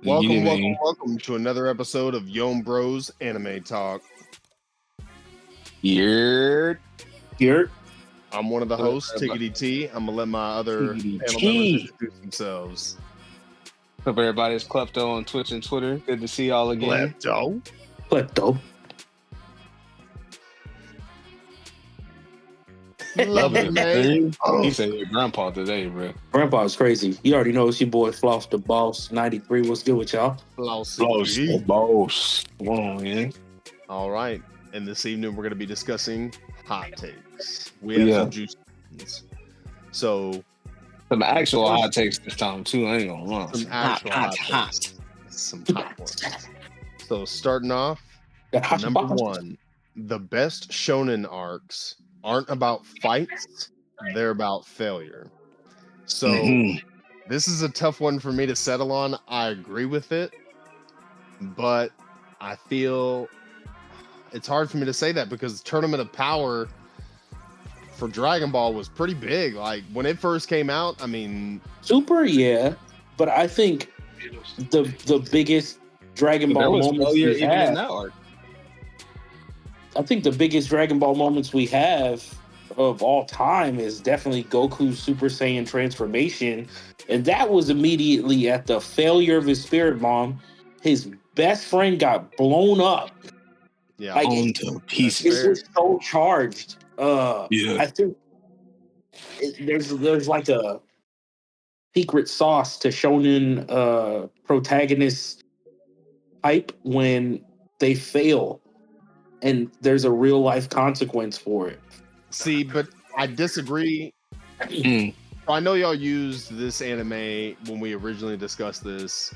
Welcome, welcome, Evening. welcome to another episode of Yon Bros Anime Talk. Here. I'm one of the hosts, Tiggity T. I'm gonna let my other Tiggity panel T. members introduce themselves. Hope everybody's Klepto on Twitch and Twitter. Good to see y'all again. Klepto. Love it, man. He said your grandpa today, bro. Grandpa's crazy. You already know it's your boy Floss the Boss 93. What's good with y'all? Boss. Come on, man. All right. And this evening we're gonna be discussing hot takes. We have some juicy ones. So Some actual hot takes this time too. I ain't gonna lie. some actual hot takes. Some hot ones. So starting off, number one, the best shonen arcs aren't about fights, they're about failure. So this is a tough one for me to settle on. I agree with it, but I feel it's hard for me to say that because Tournament of Power for Dragon Ball was pretty big. Like when it first came out, I mean, Super, yeah. But I think the biggest Dragon Ball moments we even in have, that arc. I think the biggest Dragon Ball moments we have of all time is definitely Goku's Super Saiyan transformation. And that was immediately at the failure of his spirit bomb. His best friend got blown up. yeah, Like, Onto pieces. it was so charged. Yeah. I think there's like a secret sauce to shonen protagonist hype when they fail, and there's a real life consequence for it. see, but I disagree. I know y'all used this anime when we originally discussed this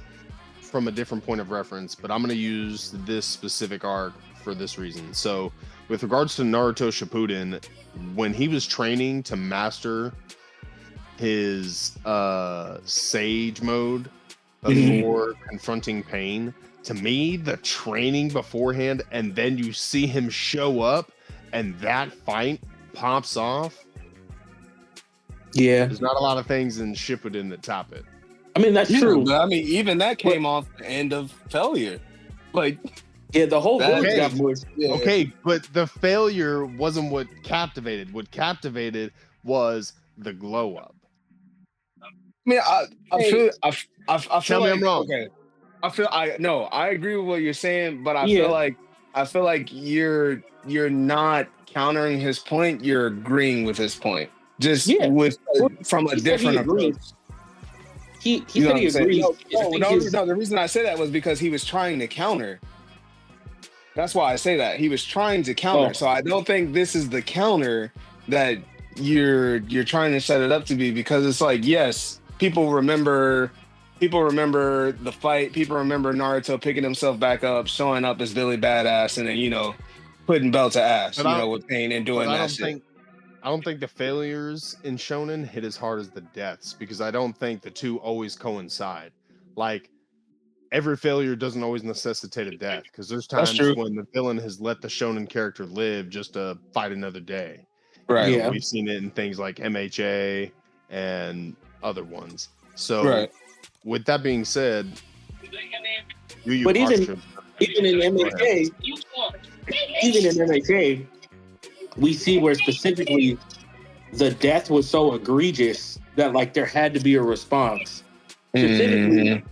from a different point of reference, but I'm going to use this specific arc for this reason. So, with regards to Naruto Shippuden, when he was training to master his sage mode before confronting pain, to me, the training beforehand and then you see him show up and that fight pops off. Yeah, There's not a lot of things in Shippuden that top it. I mean that's true. But I mean, even that came off the end of failure. Like, Yeah, the whole That- village got Okay. pushed. yeah. Okay, but the failure wasn't what captivated. What captivated was the glow up. I mean, I feel Tell me like I'm wrong. Okay, I agree with what you're saying, but I Yeah. feel like you're not countering his point. You're agreeing with his point, just Yeah. from a He said he different agreed. approach. He You know said what he I'm saying? agreed. No. The reason I say that was because he was trying to counter. That's why I say that he was trying to counter. Oh. So I don't think this is the counter that you're trying to set it up to be, because it's like, yes, people remember the fight. People remember Naruto picking himself back up, showing up as Billy Badass, and then putting belt to ass, But with pain and doing But that shit. I don't think the failures in shonen hit as hard as the deaths because I don't think the two always coincide. Like every failure doesn't always necessitate a death because there's That's times true. when the villain has let the shonen character live just to fight another day. Right. Yeah. We've seen it in things like MHA and other ones. So Right. with that being said, But even in MHA, we see where specifically the death was so egregious that like there had to be a response. Specifically,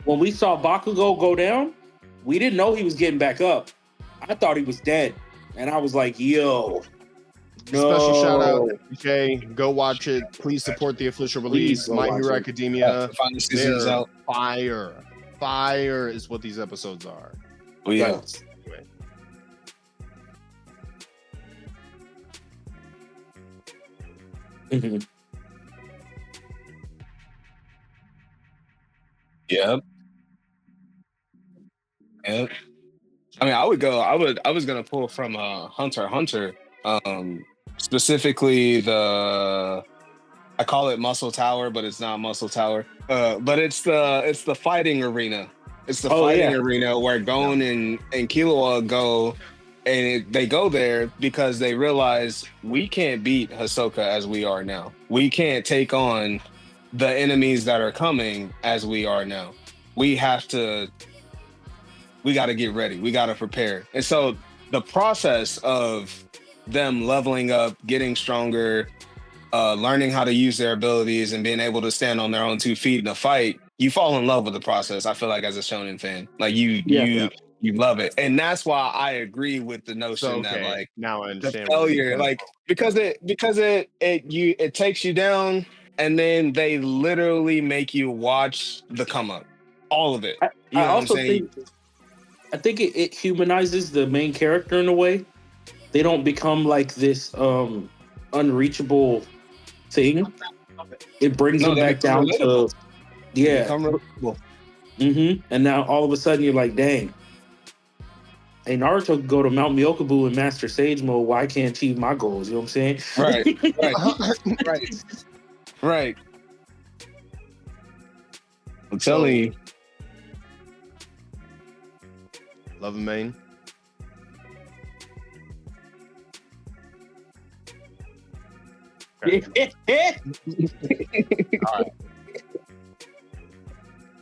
when we saw Bakugo go down, we didn't know he was getting back up. I thought he was dead, and I was like, "Yo, no!" Special shout out, MHA. Go watch it. Please support the official release. go My watch Hero it. Academia. The final season is They're out. fire. Fire is what these episodes are. Oh, yeah. Anyway. Mhm. Yep. Yep. I mean, I was gonna pull from Hunter x Hunter, specifically I call it Muscle Tower, but it's not Muscle Tower. But it's the fighting arena. It's the fighting arena where Gon and Killua go, and they go there because they realize we can't beat Hisoka as we are now. We can't take on the enemies that are coming as we are now. we got to get ready. We got to prepare. And so the process of them leveling up, getting stronger, learning how to use their abilities and being able to stand on their own 2 feet in a fight, you fall in love with the process. I feel like as a shonen fan, like you love it. And that's why I agree with the notion that like now I the understand failure, like because it takes you down and then they literally make you watch the come up. All of it. You I know what I'm also saying? think it humanizes the main character in a way. They don't become like this unreachable thing. It brings them back down to and now all of a sudden you're like, dang, hey, Naruto could go to Mount Myokubu and Master Sage mode. Why can't achieve my goals? You know what I'm saying? Right. I'm telling you. Love and main. Okay. All right.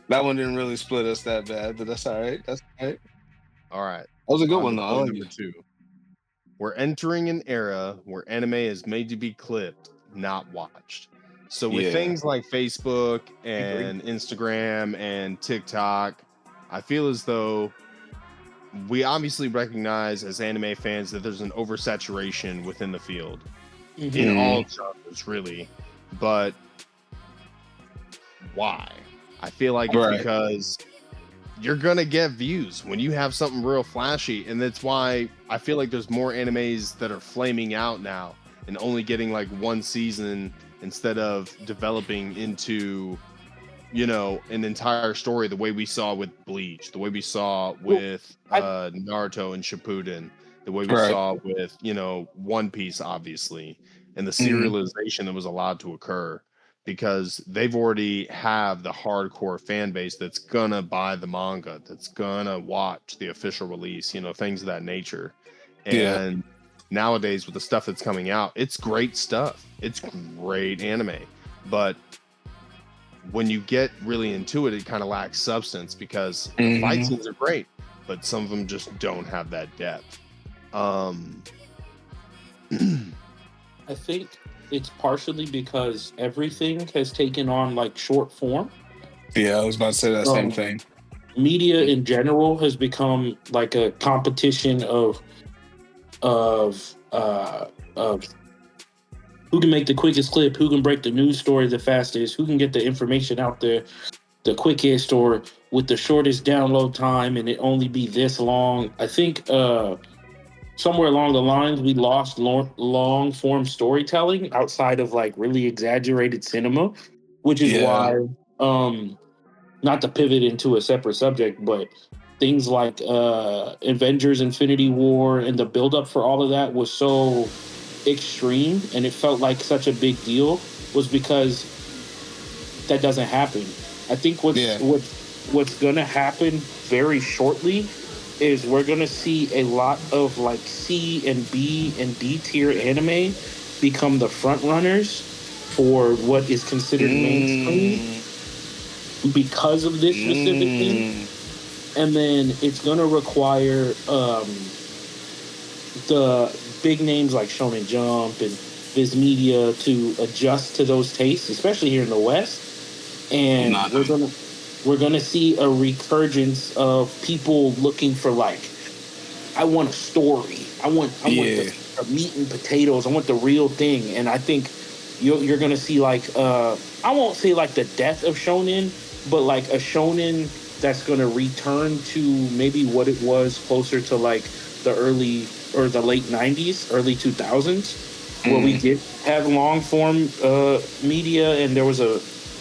That one didn't really split us that bad, but that's all right. That's all right. All right. That was a good one, though. Number 2. We're entering an era where anime is made to be clipped, not watched. So with things like Facebook and Instagram and TikTok, I feel as though we obviously recognize as anime fans that there's an oversaturation within the field in all genres, really. But why? I feel like it's because you're gonna get views when you have something real flashy, and that's why I feel like there's more animes that are flaming out now and only getting like 1 season instead of developing into, you know, an entire story the way we saw with Bleach, the way we saw with Naruto and Shippuden, the way we saw with, you know, One Piece, obviously, and the serialization that was allowed to occur, because they've already have the hardcore fan base that's gonna buy the manga, that's gonna watch the official release, you know, things of that nature. And nowadays with the stuff that's coming out, it's great stuff. It's great anime. But when you get really into it, it kind of lacks substance because fight scenes are great, but some of them just don't have that depth. I think it's partially because everything has taken on like short form. Yeah, I was about to say that same thing. Media in general has become like a competition of who can make the quickest clip, who can break the news story the fastest, who can get the information out there the quickest or with the shortest download time, and it only be this long. I think somewhere along the lines we lost long form storytelling outside of like really exaggerated cinema, which is why not to pivot into a separate subject, but things like Avengers Infinity War and the buildup for all of that was so extreme and it felt like such a big deal, was because that doesn't happen. I think what's gonna happen very shortly is we're gonna see a lot of like C and B and D tier anime become the front runners for what is considered mainstream because of this specific thing. And then it's gonna require the big names like Shonen Jump and Viz Media to adjust to those tastes, especially here in the West. And we're gonna see a recurrence of people looking for like, I want a story. I want the meat and potatoes. I want the real thing. And I think you're gonna see like I won't say like the death of shonen, but like a shonen that's gonna return to maybe what it was closer to like the early or the late 90s, early 2000s, where we did have long form media and there was a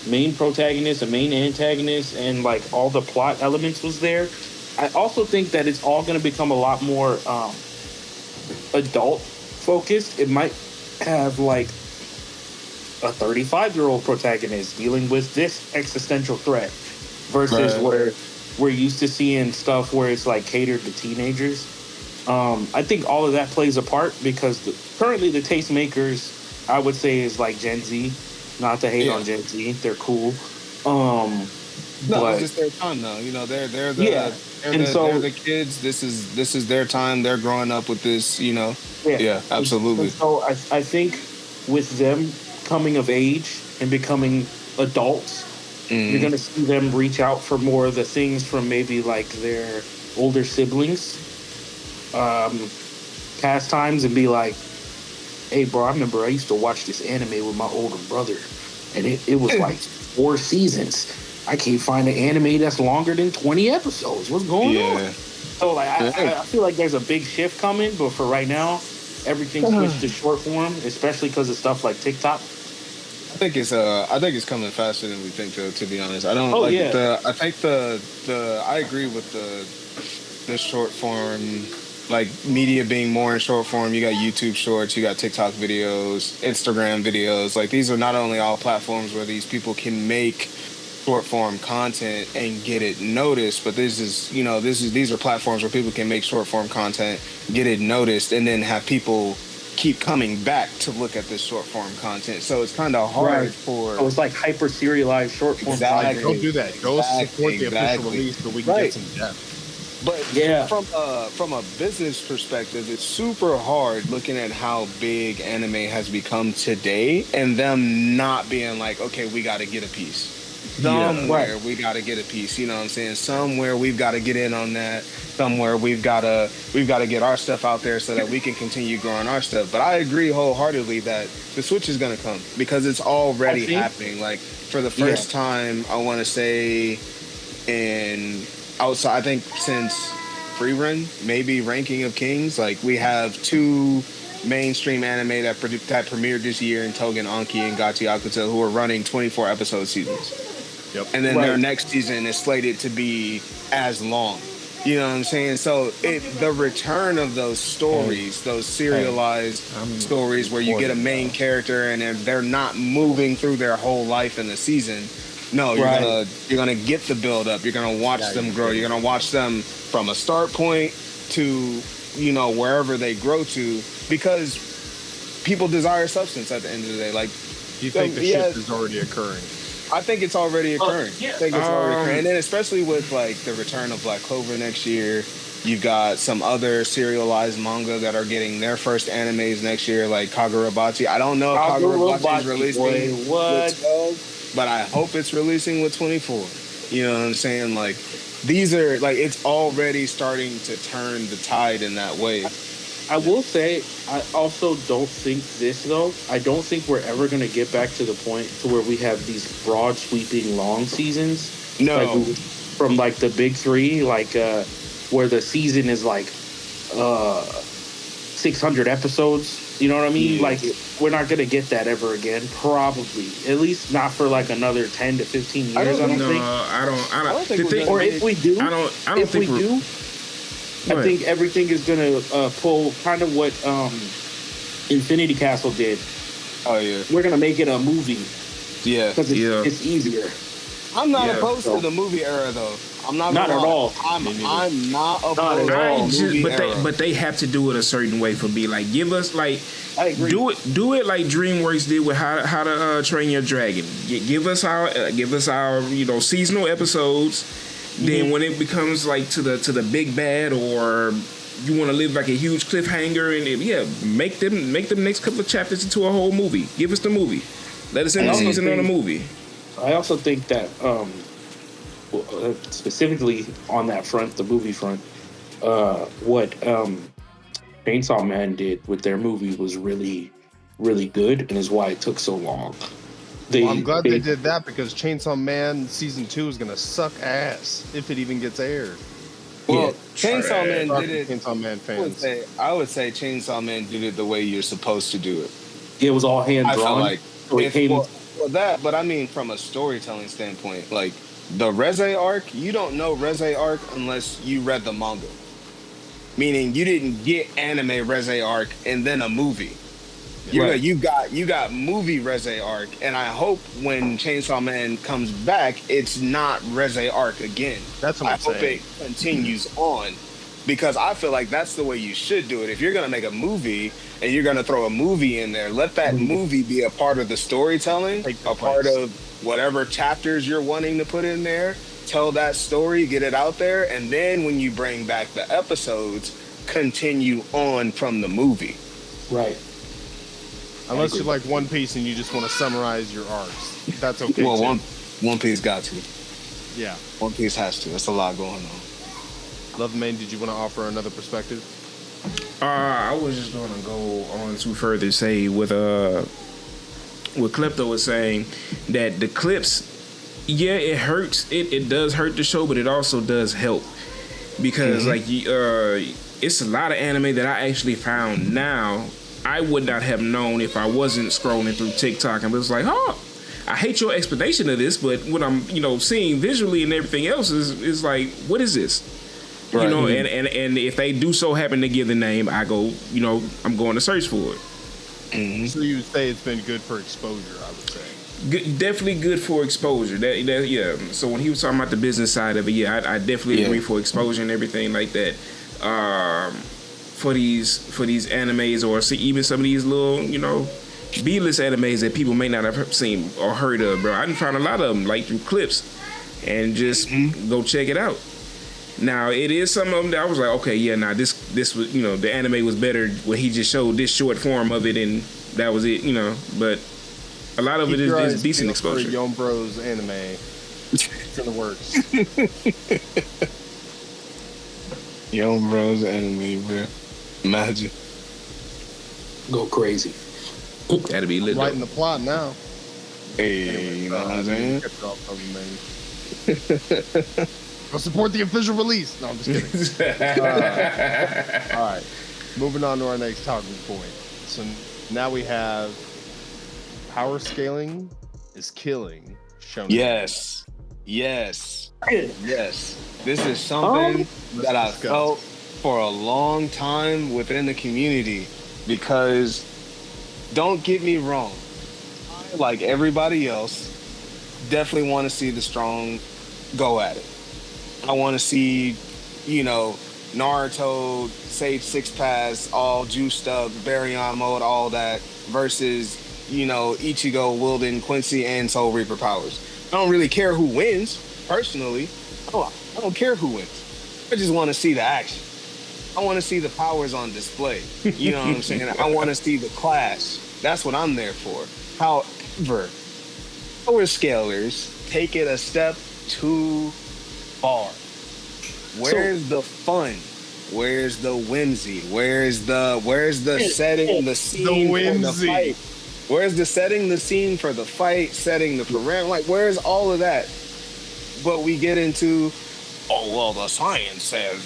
main protagonist, a main antagonist, and like all the plot elements was there. I also think that it's all going to become a lot more adult focused. It might have like a 35-year-old protagonist dealing with this existential threat versus where we're used to seeing stuff where it's like catered to teenagers. I think all of that plays a part because currently the tastemakers, I would say, is like Gen Z. Not to hate on Gen Z, they're cool. No, it's just their time now. You know, they're the kids. This is their time. They're growing up with this. You know. Yeah, absolutely. And so I think with them coming of age and becoming adults, you're gonna see them reach out for more of the things from maybe like their older siblings, pastimes, and be like, "Hey, bro, I remember I used to watch this anime with my older brother, and it was like 4 seasons. I can't find an anime that's longer than 20 episodes. What's going on?" So like, I feel like there's a big shift coming, but for right now, everything switched to short form, especially because of stuff like TikTok. I think it's coming faster than we think, though, to be honest. I don't I think I agree with the short form, like media being more in short form. You got YouTube shorts, you got TikTok videos, Instagram videos. Like, these are not only all platforms where these people can make short form content and get it noticed, but these are platforms where people can make short form content, get it noticed, and then have people keep coming back to look at this short form content. So it's kind of hard for. So it's like hyper serialized short form content. Don't do that. Go support the official release so we can get some depth. But from a business perspective, it's super hard looking at how big anime has become today, and them not being like, okay, we got to get a piece. Somewhere we got to get a piece. You know what I'm saying? Somewhere we've got to get in on that. Somewhere we've got to get our stuff out there so that we can continue growing our stuff. But I agree wholeheartly that the switch is going to come because it's already happening. Like, for the first time, I want to say I think since Free Run, maybe Ranking of Kings, like, we have 2 mainstream anime that premiered this year in Togen Anki and Gachi Akuta, who are running 24 episode seasons. Yep. And then their next season is slated to be as long. You know what I'm saying? So the return of those stories, those serialized stories where you get a main character and they're not moving through their whole life in the season. No, you're gonna get the build up. You're gonna watch them grow. You're gonna watch them from a start point to wherever they grow to, because people desire substance at the end of the day. Like, you think the shift is already occurring? I think it's already occurring. I think it's already occurring. And then especially with like the return of Black Clover next year, you've got some other serialized manga that are getting their first animes next year, like Kagurabachi. I don't know if Kagurabachi is releasing with 12, but I hope it's releasing with 24. You know what I'm saying? Like, these are like, it's already starting to turn the tide in that way. I will say, I also don't think I don't think we're ever going to get back to the point to where we have these broad sweeping long seasons. No. Like from like the big 3, like where the season is like 600 episodes. You know what I mean? Yeah. Like, we're not going to get that ever again, probably. At least not for like another 10 to 15 years, I don't think. I don't think or if we do, I think everything is going to pull kind of what Infinity Castle did. Oh, yeah. We're going to make it a movie. Yeah. Because it's easier. I'm not opposed to the movie era, though. I'm not at all. I'm not opposed to the movie era. But they have to do it a certain way for me. Like, give us, like, I agree. Do it like DreamWorks did with How to Train Your Dragon. Give us our seasonal episodes. Then when it becomes like to the big bad, or you want to live like a huge cliffhanger, and make them next couple of chapters into a whole movie. Give us the movie. Let us end the season on a movie. I also think that specifically on that front, the movie front, what Chainsaw Man did with their movie was really, really good, and is why it took so long. I'm glad they did that, because Chainsaw Man Season 2 is going to suck ass if it even gets aired. Well, Chainsaw Man did it. Chainsaw Man fans. I would say Chainsaw Man did it the way you're supposed to do it. It was all hand drawn. I felt like but I mean, from a storytelling standpoint, like the Reze arc, you don't know Reze arc unless you read the manga. Meaning you didn't get anime Reze arc and then a movie. You got movie Reze arc, and I hope when Chainsaw Man comes back, it's not Reze arc again. That's what I'm saying. I hope it continues on, because I feel like that's the way you should do it. If you're gonna make a movie, and you're gonna throw a movie in there, let that movie be a part of the storytelling, a part of whatever chapters you're wanting to put in there. Tell that story, get it out there, and then when you bring back the episodes, continue on from the movie. Right. Unless you like One Piece and you just want to summarize your arcs, that's okay. Well, too. One Piece got to. Yeah. One Piece has to. That's a lot going on. Love Main, did you want to offer another perspective? I was just going to go on to further say what Klepto was saying, that the clips, yeah, it hurts. It does hurt the show, but it also does help. Because, it's a lot of anime that I actually found now I would not have known if I wasn't scrolling through TikTok and was like, oh, I hate your explanation of this, but what I'm, seeing visually and everything else is like, what is this? Right. And if they do so happen to give the name, I go, I'm going to search for it. Mm-hmm. So you would say it's been good for exposure, I would say. Definitely good for exposure. That yeah. So when he was talking about the business side of it, yeah, I definitely agree for exposure and everything like that. For these animes, or even some of these little, B-list animes that people may not have seen or heard of, bro. I done found a lot of them like through clips, and just go check it out. Now it is some of them that I was like, okay, yeah, nah, this was, the anime was better when he just showed this short form of it, and that was it, But a lot of it is decent exposure. Yon Bros Anime, it's in the works. Yon Bros Anime, bro. Imagine. Go crazy. That'd be lit. Writing the plot now. Hey, you know what I'm saying? Go support the official release. No, I'm just kidding. All right. Moving on to our next talking point. So now we have power scaling is killing shonen. Yes. This is something that I felt for a long time within the community, because don't get me wrong, I, like everybody else, definitely want to see the strong go at it. I want to see, Naruto, Sage 6 Pass, all juiced up, Baryon mode, all that, versus, Ichigo, Wilden, Quincy, and Soul Reaper powers. I don't really care who wins, personally. I don't care who wins. I just want to see the action. I want to see the powers on display. You know what I'm saying? I want to see the clash. That's what I'm there for. However, power scalers take it a step too far. Where's the fun? Where's the whimsy? Where's the setting the scene for the fight? Where's the setting the scene for the fight, setting the parameter? Like, where's all of that? But we get into, the science says,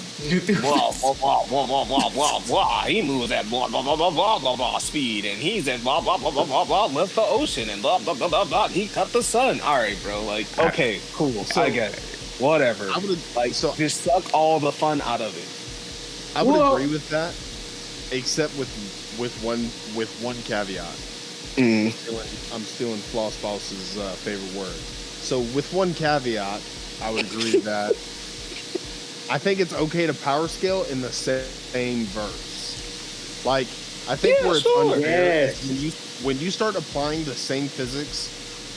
blah, blah, blah, blah, blah, blah, blah, blah. He moves at blah, blah, blah, blah, blah, blah, blah, speed, and he's at blah, blah, blah, blah, blah, blah, left the ocean, and blah, blah, blah, blah, blah. He cut the sun. All right, bro. Like, okay, cool. So, I get it. Whatever. I would just suck all the fun out of it. I would agree with that, except with one caveat. I'm stealing Floss Boss's favorite word. So with one caveat, I would agree that I think it's okay to power scale in the same verse. Like, I think where it's unfair is when you start applying the same physics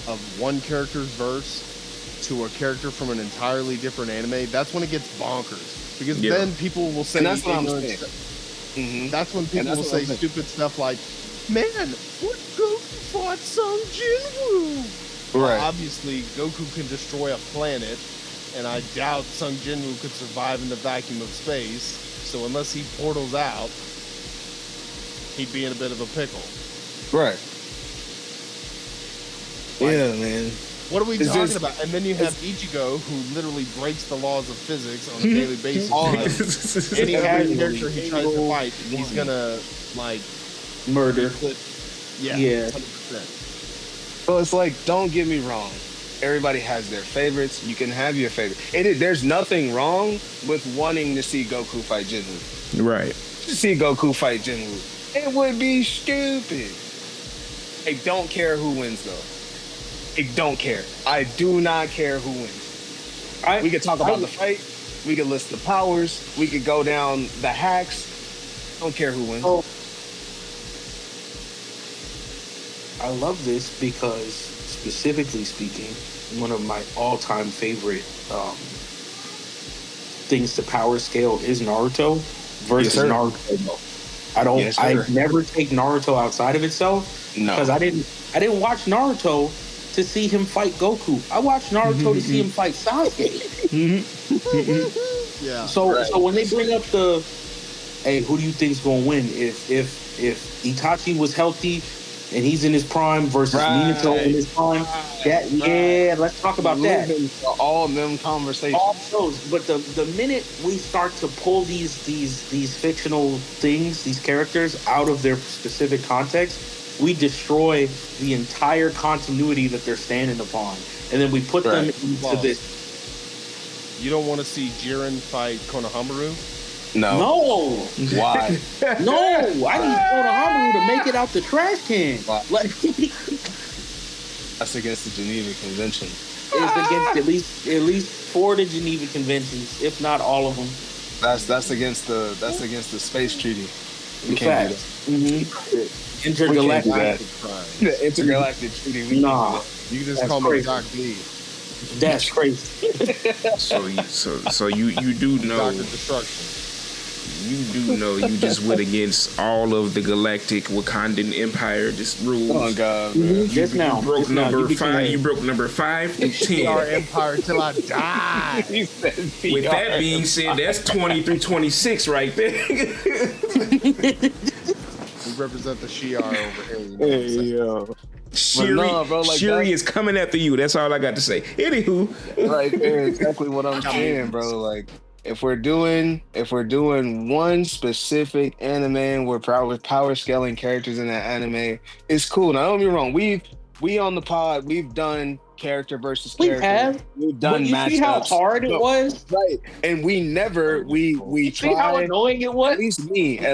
of one character's verse to a character from an entirely different anime, that's when it gets bonkers. Because then people will say, and that's what I'm saying. That's when people will say stupid stuff like, man, what Goku fought Sung Jinwoo? Right. Well, obviously, Goku can destroy a planet, and I doubt Sung Jinwoo could survive in the vacuum of space. So unless he portals out, he'd be in a bit of a pickle. Right. Yeah, man. What are we talking about? And then you have Ichigo, who literally breaks the laws of physics on a daily basis. Any character he tries to fight, he's gonna murder. Yeah. 100%. So it's like, don't get me wrong. Everybody has their favorites. You can have your favorite. There's nothing wrong with wanting to see Goku fight Jinwoo. Right. To see Goku fight Jinwoo. It would be stupid. I don't care who wins, though. I don't care. I do not care who wins. We could talk about the fight. We could list the powers. We could go down the hacks. Don't care who wins. I love this because, specifically speaking, one of my all-time favorite things to power scale is Naruto versus Naruto. I never take Naruto outside of itself because I didn't watch Naruto to see him fight Goku. I watched Naruto to see him fight Sasuke. Yeah. So when they bring up the, hey, who do you think's gonna win if Itachi was healthy and he's in his prime versus Minato in his prime? Yeah, let's talk about that. All them conversations. All those, but the minute we start to pull these fictional things, these characters out of their specific context, we destroy the entire continuity that they're standing upon, and then we put them into this. You don't want to see Jiren fight Konohamaru? No. Why? No, I need Konohamaru to make it out the trash can. Like, that's against the Geneva Convention. It's against at least 4 of the Geneva Conventions, if not all of them. That's against the space treaty. We can't do that. Intergalactic. The intergalactic treaty. You can just call me Doc D. That's crazy. So you do know. Dr. Destruction. You do know you just went against all of the galactic Wakandan Empire just rules. Oh God, man. Just now. You broke number 5. You broke number 5 through 10. Our empire till I die. With that being said, that's 20 through 26 right there. We represent the Shi'ar over here. You know Hey, yo. Shuri is coming after you. That's all I got to say. Anywho, right there, exactly what I'm saying, bro. Like, if we're doing one specific anime and we're power scaling characters in that anime, it's cool. Now, don't get me wrong. We on the pod, we've done character versus character. We've done matchups. See how hard it was? Right. And we see how annoying it was? At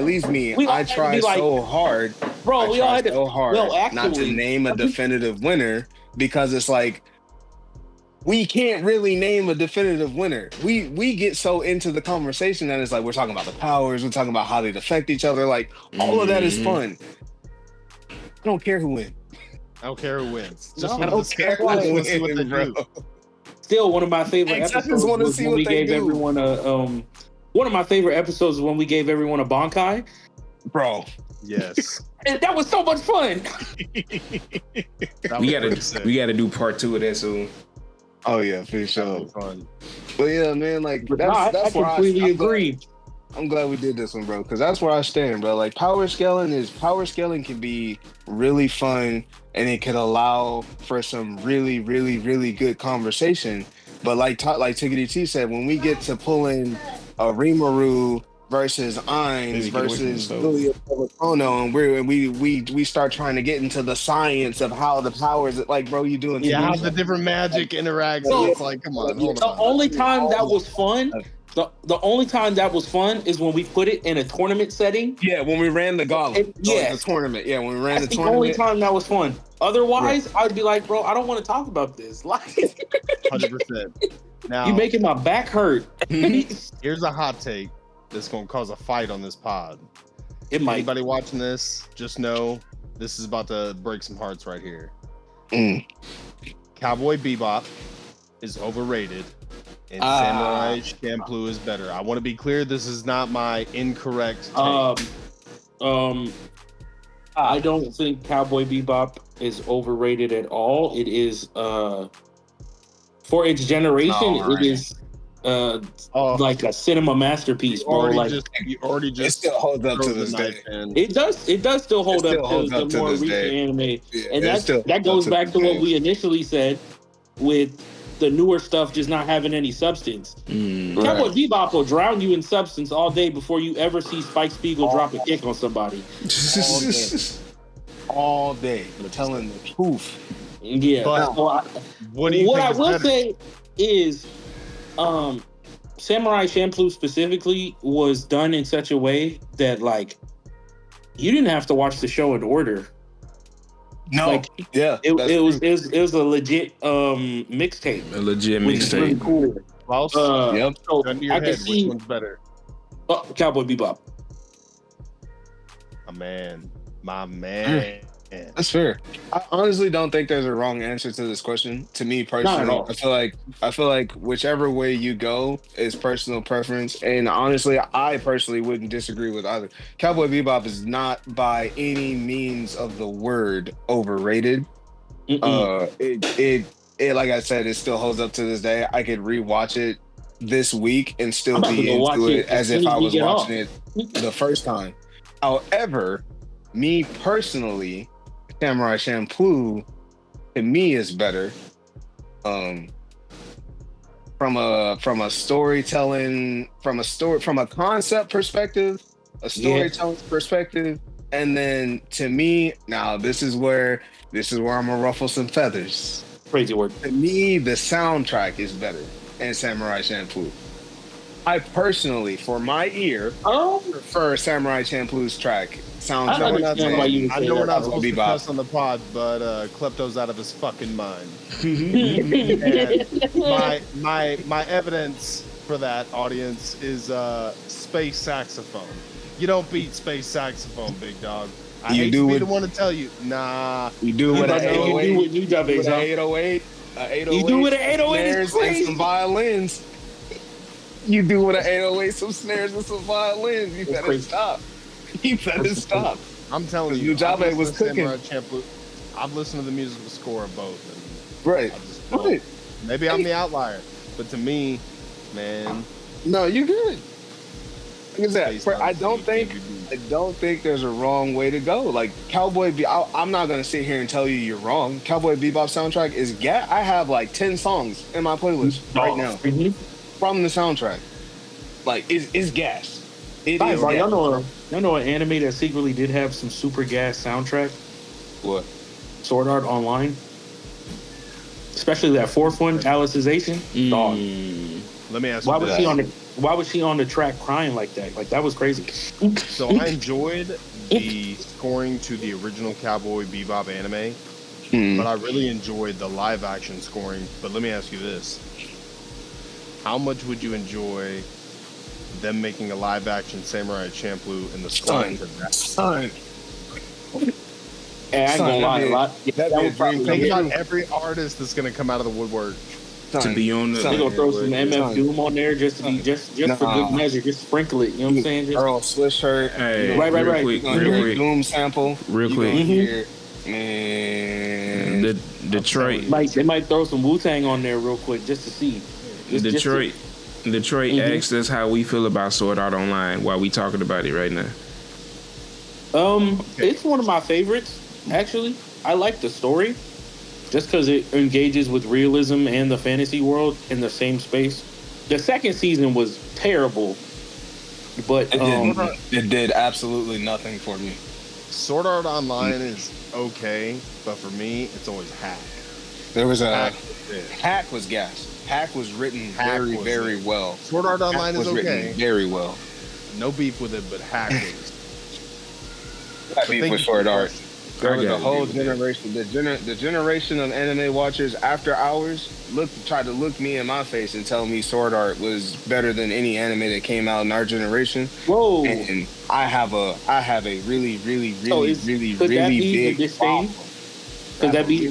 least me. I tried so hard. Bro, we all had to so hard not to name a definitive winner because it's like we can't really name a definitive winner. We get so into the conversation that it's like we're talking about the powers, we're talking about how they affect each other. Like all of that is fun. I don't care who wins. I don't care who wins. I don't care who wins, what they do. Still, one of my favorite episodes was when we gave everyone a one of my favorite episodes is when we gave everyone a Bankai. Bro. Yes. And that was so much fun. we gotta do part 2 of that soon. Oh yeah, for sure. Fun. But yeah, man, like I completely agree. I'm glad we did this one, bro, because that's where I stand, bro. Like power scaling can be really fun, and it could allow for some really, really, really good conversation. But like Tiggity T said, when we get to pulling a Rimuru versus Ainz versus Julia Ono, and we start trying to get into the science of how the powers, like, bro, you doing how the different magic interacts. It's like, come on, hold on. The only time that was fun. The only time that was fun is when we put it in a tournament setting. Yeah, when we ran the gauntlet. The tournament. Yeah, when we ran the tournament. The only time that was fun. Otherwise, I'd be like, bro, I don't want to talk about this. Like, 100%. Now you making my back hurt. Here's a hot take that's gonna cause a fight on this pod. Anybody watching this, just know this is about to break some hearts right here. Cowboy Bebop is overrated. And Samurai Champloo is better. I want to be clear. This is not my incorrect take. I don't think Cowboy Bebop is overrated at all. It is for its generation. It is like a cinema masterpiece, bro. It still holds up to this day. It does still hold up to the more recent anime, and that goes back to what we initially said with the newer stuff just not having any substance. Cowboy Bebop will drown you in substance all day before you ever see Spike Spiegel drop a kick on somebody. All day. I'm telling the truth. Yeah. But what I will say is Samurai Champloo specifically was done in such a way that, like, you didn't have to watch the show in order. No, like, it was a legit mixtape. A legit mixtape. Really cool. Yep. So gun to your I head, can see which one's better? Cowboy Bebop. My man. Yeah. That's fair. I honestly don't think there's a wrong answer to this question. To me Not at personally, all. I feel like whichever way you go is personal preference. And honestly, I personally wouldn't disagree with either. Cowboy Bebop is not by any means of the word overrated. It like I said, it still holds up to this day. I could rewatch it this week and I'm still about to be go watch into it it as as soon if as I we was get watching off. it the first time. However, me personally, Samurai Champloo to me is better. Um, from a storytelling, from a concept perspective, a storytelling perspective, and then to me, now this is where I'm gonna ruffle some feathers. Crazy word. To me, the soundtrack is better in Samurai Champloo. I personally, for my ear, prefer Samurai Champloo's track soundtrack. I understand why you would I say know we're that. not supposed to Bebop. cuss on the pod, but Klepto's out of his fucking mind. And my evidence for that, audience, is space saxophone. You don't beat space saxophone, big dog. I You hate do to be it- the one to tell you, nah. You do with an You do 808. what you dub With is, an huh? 808. An 808. You do with an 808 is snares and crazy. some violins. You do with an 808 some snares and some violins. You better crazy. stop. You better stop. I'm telling Because you, Mujabe was cooking. I've listened to the musical score of both. And Right. I just, Right. maybe I'm the outlier, but to me, man, No, you good. Like I Space said, I Mountain don't think there's a wrong way to go. Like I'm not gonna sit here and tell you you're wrong. Cowboy Bebop soundtrack is I have like 10 songs in my playlist right now from the soundtrack. Like it's gas. It Guys, is y'all gas. know an anime that secretly did have some super gas soundtrack? What? Sword Art Online. Especially that fourth one, Alicization. Dog. let me ask Why you was this. she on the Why was she on the track crying like that? Like that was crazy. So I enjoyed the scoring to the original Cowboy Bebop anime, but I really enjoyed the live action scoring. But let me ask you this. How much would you enjoy them making a live action Samurai Champloo and the scoring to that? Son. Hey, I ain't gonna lie, a lot. That'd be a dream Think come about every artist that's gonna come out of the woodwork. To be on the They gonna throw some MF Son. Doom on there just to be just for good measure, just sprinkle it. You know what I'm saying? Just, Earl Swiss shirt. Hey, Right. real quick, You're gonna hear real a quick. Doom sample. Real You quick. gonna hear, man. The Detroit, they might throw some Wu-Tang on there real quick just to see. Detroit asked us how we feel about Sword Art Online while we talking about it right now. It's one of my favorites, actually. I like the story just because it engages with realism and the fantasy world in the same space. The second season was terrible, but It did absolutely nothing for me. Sword Art Online is okay, but for me, it's always Hack. There was a Hack. Hack was gas. Hack was written Hack very, was very it. well. Sword Art Online Hack is was okay. written very well. No beef with it, but Hack is. I beef thank with you Sword for Art. There was I a got whole you. generation, the generation of anime watchers after hours tried to look me in my face and tell me Sword Art was better than any anime that came out in our generation. whoa. And I have a really, really, So really, is- really, could that really be the big disdain? problem. Could that be?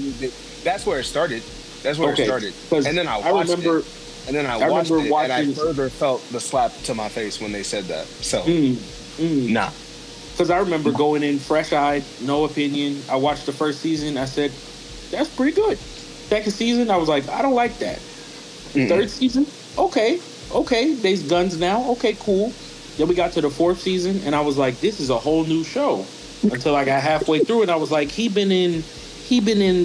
That's where it started. That's where Okay, it started. 'cause And then I I watched remember- it. And then I I watched remember it, and I watching- further felt the slap to my face when they said that. So, nah. Because I remember going in fresh-eyed, no opinion. I watched the first season. I said, that's pretty good. Second season, I was like, I don't like that. Third season, okay. There's guns now. Okay, cool. Then we got to the fourth season, and I was like, this is a whole new show. Until I got halfway through, and I was like, he been in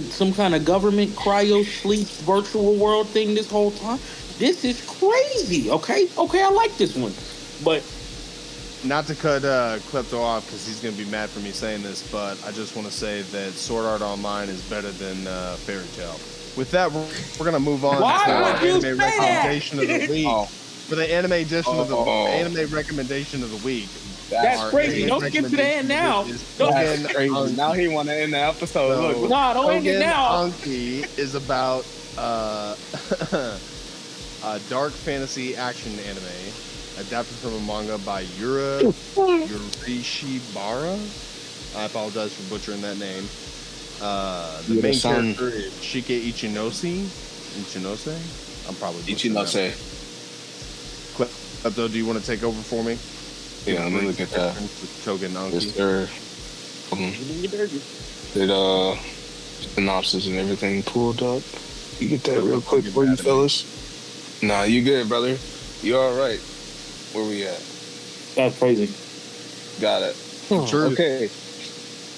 some kind of government cryo sleep virtual world thing this whole time. This is crazy. Okay, I like this one. But Not to cut Klepto off because he's going to be mad for me saying this, but I just want to say that Sword Art Online is better than Fairy Tail. With that, we're going to move on Why to our would you anime say that? recommendation of the week. Oh. For the anime edition of the Oh. anime recommendation of the week. That's our crazy. anime Don't skip to the end now. recommendation is Don't- That's Hogan crazy. Anki. Now he want to end the episode. So- Look, Nah, don't end it Hogan now. Anki is about a dark fantasy action anime adapted from a manga by Yura Yurishibara. I apologize for butchering that name. The main character is Shike Ichinose. I'm probably butchering Ichinose. Klepto, do you want to take over for me? Yeah, let me look at that. Togen Anki. Yes, sir. Did synopsis and everything pulled up? You get that real quick for you fellas? Nah, you good, brother. You all right? Where we at? That's crazy. Got it. Okay.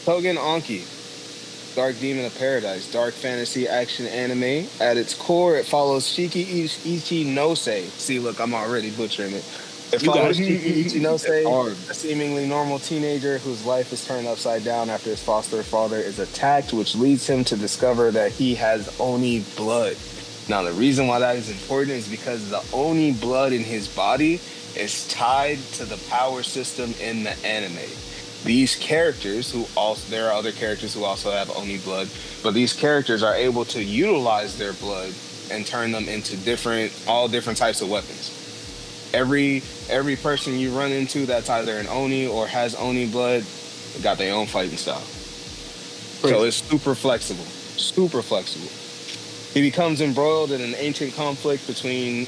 Togen Anki. Dark Demon of Paradise. Dark fantasy action anime. At its core, it follows Shiki Ichinose. See, look, I'm already butchering it. It follows Shiki Ichinose, a seemingly normal teenager whose life is turned upside down after his foster father is attacked, which leads him to discover that he has Oni blood. Now, the reason why that is important is because the Oni blood in his body is tied to the power system in the anime. These characters, there are other characters who also have Oni blood, but these characters are able to utilize their blood and turn them into all different types of weapons. Every person you run into that's either an Oni or has Oni blood got their own fighting style. So it's super flexible. He becomes embroiled in an ancient conflict between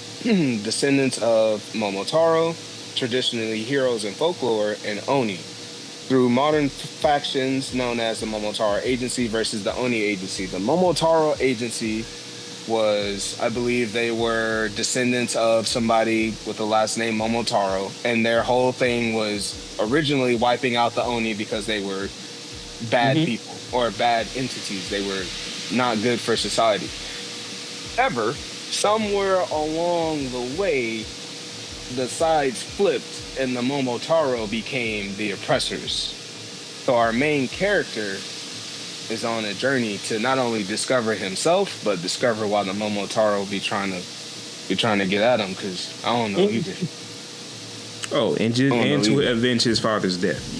descendants of Momotaro, traditionally heroes in folklore, and Oni, through modern factions known as the Momotaro Agency versus the Oni Agency. The Momotaro Agency was, I believe they were descendants of somebody with the last name Momotaro, and their whole thing was originally wiping out the Oni because they were bad people or bad entities. They were not good for society. However, somewhere along the way, the sides flipped and the Momotaro became the oppressors. So our main character is on a journey to not only discover himself, but discover why the Momotaro be trying to get at him, because I don't know either. Oh, and to avenge his father's death.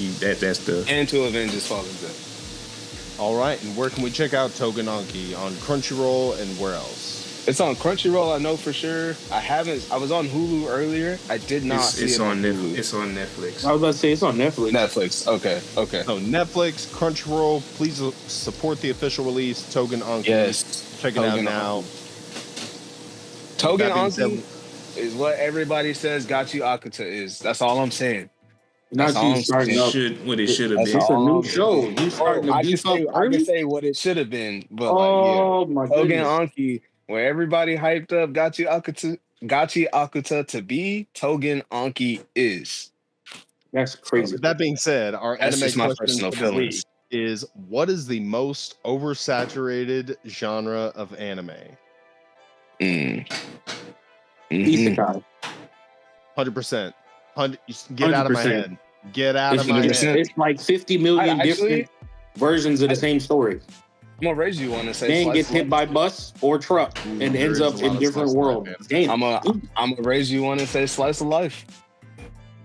And to avenge his father's death. All right, and where can we check out Togen Anki? On Crunchyroll and where else? It's on Crunchyroll, I know for sure. I was on Hulu earlier. I did not see it on Hulu. It's on Netflix. I was about to say it's on Netflix. Okay. So Netflix, Crunchyroll, please support the official release, Togen Anki. Yes. Check it out now. Togen Anki is what everybody says Gachi Akuta is. That's all I'm saying. Not you starting up. What it should have been. It's a new show. You starting I can say what it should have been, but my Togen goodness. Anki, where everybody hyped up Gachi Akuta to be, Togen Anki is. That's crazy. With that being said, our That's anime my question personal for the week feelings. is: what is the most oversaturated genre of anime? Isekai. 100%. Get out of my head. Get out of my head. It's like 50 million different versions of the same story. I'm gonna raise you one and say Man gets hit by bus or truck and ends up in different worlds. I'm gonna raise you one and say slice of life.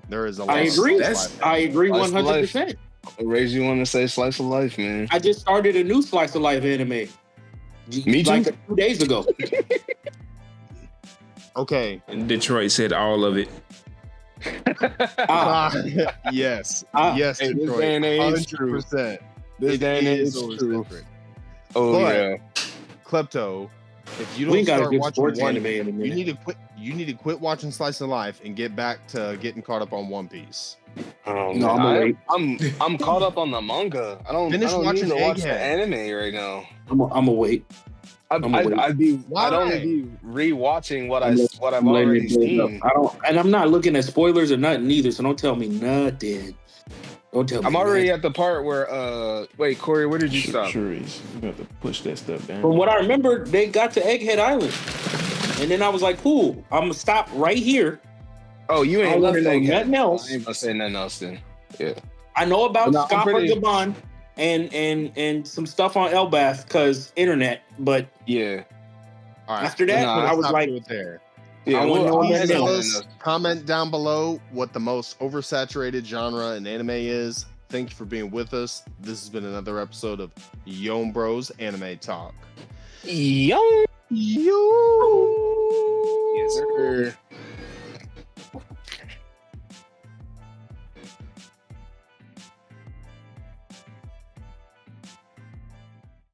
There is a lot. I agree. I agree Slice of 100%. I'll raise you one and say slice of life, man. I just started a new slice of life anime. Me too. Like 2 days ago. Okay. And Detroit said all of it. Yes. Ah. Yes, Hey, this Detroit. day and age, 100%. This day and age is is true. oversaturated. Oh But, yeah. Klepto, if you We don't got a start good watching sports one, anime in a minute. you need to quit watching Slice of Life and get back to getting caught up on One Piece. No, I'm caught up on the manga. I don't Finish watching watching need to watch the Egghead. anime right now. I'm gonna wait. I'd only be rewatching what I've already seen. I'm not looking at spoilers or nothing either. So don't tell me nothing. Don't tell me. I'm already at the part where wait, Corey, where did you stop? Sure is. You have to push that stuff down. From what I remember, they got to Egghead Island, and then I was like, "Cool, I'm gonna stop right here." Oh, you ain't left nothing Egghead. else. I ain't gonna say nothing else then. Yeah. I know about No, I'm Scott pretty- Gabon and some stuff on Elbath because internet, but Yeah. All right. after that, No, I was Stop like, it there. Yeah. I wanna know I'm what heading that on is. enough. Comment down below what the most oversaturated genre in anime is. Thank you for being with us. This has been another episode of Yon Bros Anime Talk. Yo. Yo. Yes, sir.